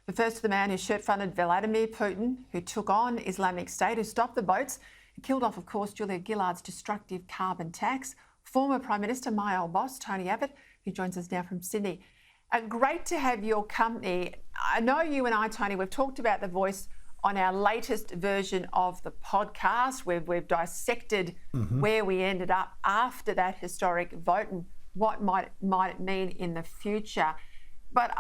The first of the man who shirt-fronted Vladimir Putin, who took on Islamic State, who stopped the boats, and killed off, of course, Julia Gillard's destructive carbon tax. Former Prime Minister, my old boss, Tony Abbott, who joins us now from Sydney. Great to have your company. I know you and I, Tony, we've talked about The Voice on our latest version of the podcast. We've dissected where we ended up after that historic vote and what might it mean in the future. But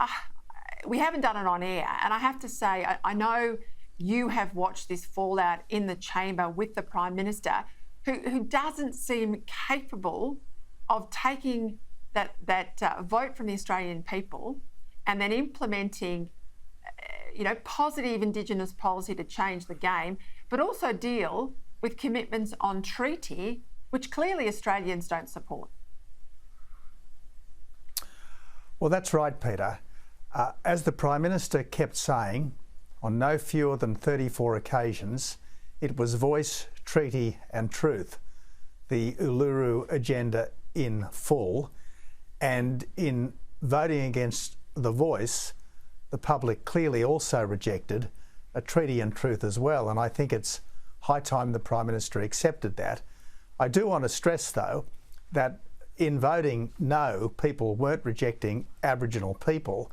we haven't done it on air. And I have to say, I know you have watched this fallout in the chamber with the Prime Minister, who doesn't seem capable of taking that vote from the Australian people and then implementing positive Indigenous policy to change the game, but also deal with commitments on treaty, which clearly Australians don't support. Well, that's right, Peter. As the Prime Minister kept saying, on no fewer than 34 occasions, it was voice, treaty and truth, the Uluru agenda in full. And in voting against the voice, the public clearly also rejected a treaty and truth as well. And I think it's high time the Prime Minister accepted that. I do want to stress, though, that in voting no, people weren't rejecting Aboriginal people.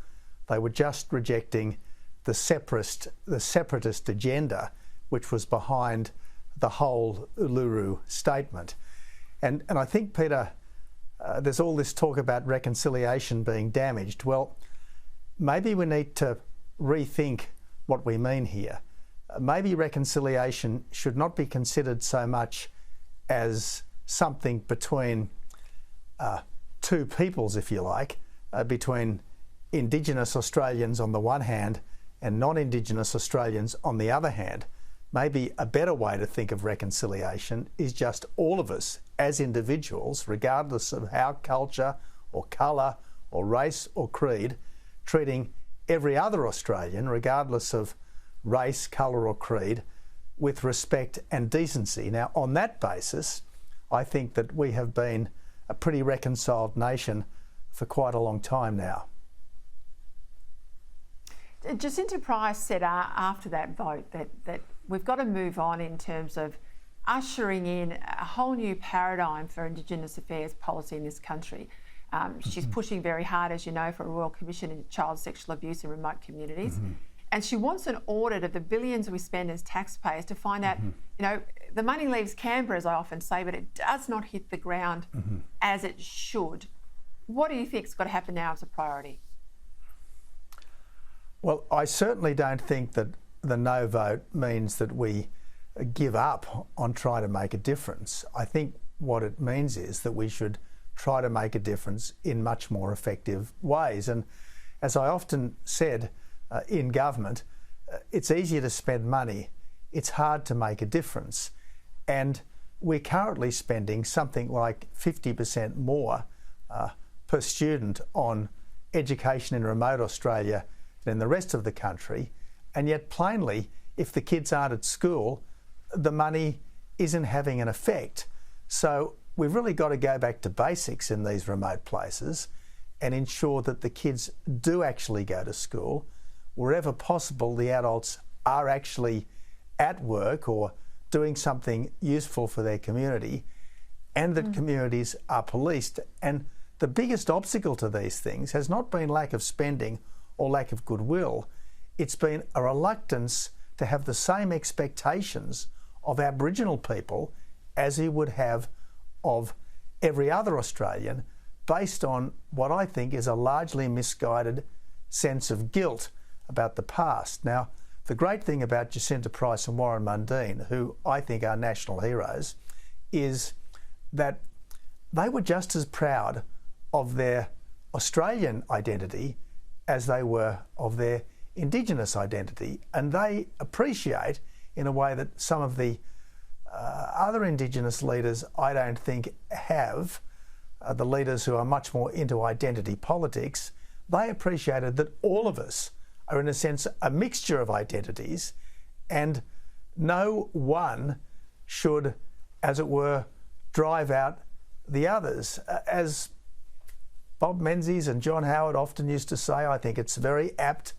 They were just rejecting the separatist agenda, which was behind the whole Uluru Statement. And I think, Peter, there's all this talk about reconciliation being damaged. Well, maybe we need to rethink what we mean here. Maybe reconciliation should not be considered so much as something between two peoples, if you like, between Indigenous Australians on the one hand and non-Indigenous Australians on the other hand. Maybe a better way to think of reconciliation is just all of us as individuals, regardless of how culture or colour or race or creed, treating every other Australian, regardless of race, colour or creed, with respect and decency. Now, on that basis, I think that we have been a pretty reconciled nation for quite a long time now. Jacinta Price said after that vote that we've got to move on in terms of ushering in a whole new paradigm for Indigenous affairs policy in this country. She's pushing very hard, as you know, for a Royal Commission into child sexual abuse in remote communities. And she wants an audit of the billions we spend as taxpayers to find out, the money leaves Canberra, as I often say, but it does not hit the ground as it should. What do you think has got to happen now as a priority? Well, I certainly don't think that the no vote means that we give up on trying to make a difference. I think what it means is that we should try to make a difference in much more effective ways. And as I often said in government, it's easier to spend money. It's hard to make a difference. And we're currently spending something like 50% more per student on education in remote Australia than the rest of the country. And yet, plainly, if the kids aren't at school, the money isn't having an effect. So we've really got to go back to basics in these remote places and ensure that the kids do actually go to school. Wherever possible, the adults are actually at work or doing something useful for their community, and that communities are policed. And the biggest obstacle to these things has not been lack of spending or lack of goodwill. It's been a reluctance to have the same expectations of Aboriginal people as he would have of every other Australian, based on what I think is a largely misguided sense of guilt about the past. Now, the great thing about Jacinta Price and Warren Mundine, who I think are national heroes, is that they were just as proud of their Australian identity as they were of their Indigenous identity. And they appreciate, in a way that some of the other Indigenous leaders I don't think have, the leaders who are much more into identity politics, they appreciated that all of us are, in a sense, a mixture of identities, and no one should, as it were, drive out the others. As Bob Menzies and John Howard often used to say, I think it's very apt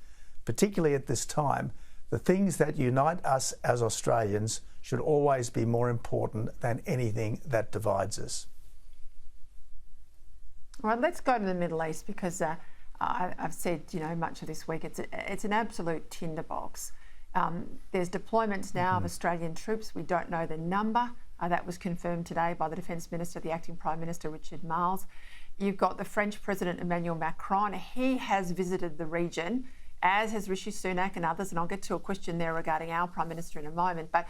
particularly at this time, the things that unite us as Australians should always be more important than anything that divides us. All right, let's go to the Middle East, because I've said, much of this week, it's an absolute tinderbox. There's deployments now of Australian troops. We don't know the number. That was confirmed today by the Defence Minister, the Acting Prime Minister, Richard Marles. You've got the French President Emmanuel Macron. He has visited the region, as has Rishi Sunak and others, and I'll get to a question there regarding our Prime Minister in a moment. But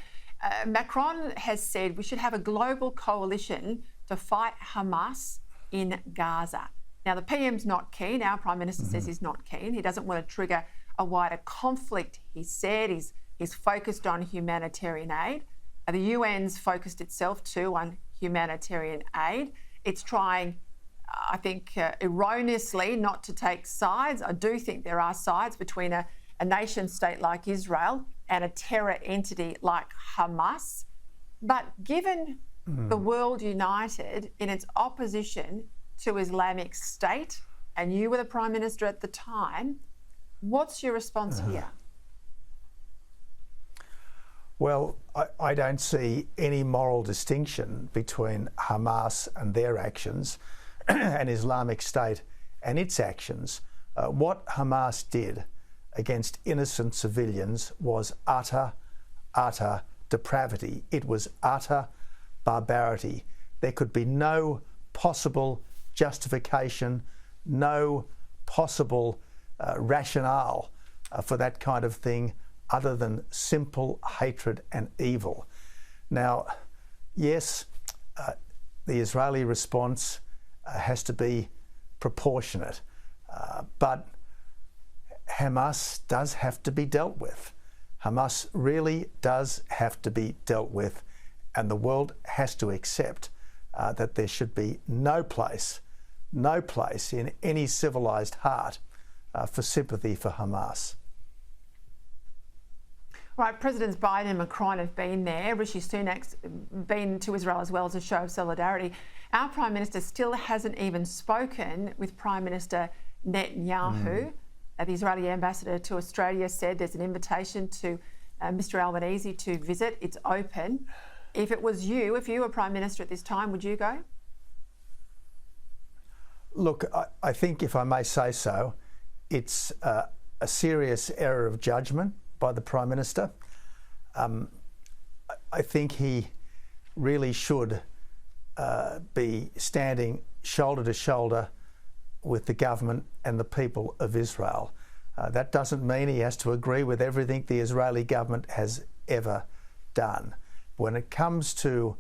Macron has said we should have a global coalition to fight Hamas in Gaza. Now, the PM's not keen. Our Prime Minister says he's not keen. He doesn't want to trigger a wider conflict, he said. He's focused on humanitarian aid. The UN's focused itself too on humanitarian aid. It's trying, I think, erroneously not to take sides. I do think there are sides between a nation state like Israel and a terror entity like Hamas. But given the world united in its opposition to Islamic State, and you were the Prime Minister at the time, what's your response here? Well, I don't see any moral distinction between Hamas and their actions and Islamic State and its actions. What Hamas did against innocent civilians was utter depravity. It was utter barbarity. There could be no possible justification, no possible rationale for that kind of thing other than simple hatred and evil. Now, yes, the Israeli response has to be proportionate, but Hamas does have to be dealt with. Hamas really does have to be dealt with, and the world has to accept that there should be no place in any civilised heart for sympathy for Hamas. Right, Presidents Biden and Macron have been there. Rishi Sunak's been to Israel as well as a show of solidarity. Our Prime Minister still hasn't even spoken with Prime Minister Netanyahu. The Israeli ambassador to Australia said there's an invitation to Mr Albanese to visit. It's open. If it was you, if you were Prime Minister at this time, would you go? Look, I think, if I may say so, it's a serious error of judgment by the Prime Minister. I think he really should be standing shoulder to shoulder with the government and the people of Israel. That doesn't mean he has to agree with everything the Israeli government has ever done. When it comes to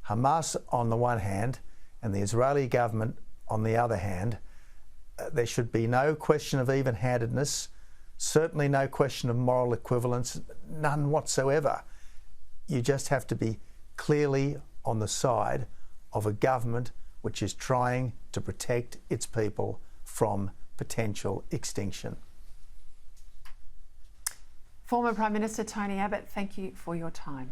Hamas on the one hand and the Israeli government on the other hand, there should be no question of even-handedness, certainly no question of moral equivalence, none whatsoever. You just have to be clearly on the side of a government which is trying to protect its people from potential extinction. Former Prime Minister Tony Abbott, thank you for your time.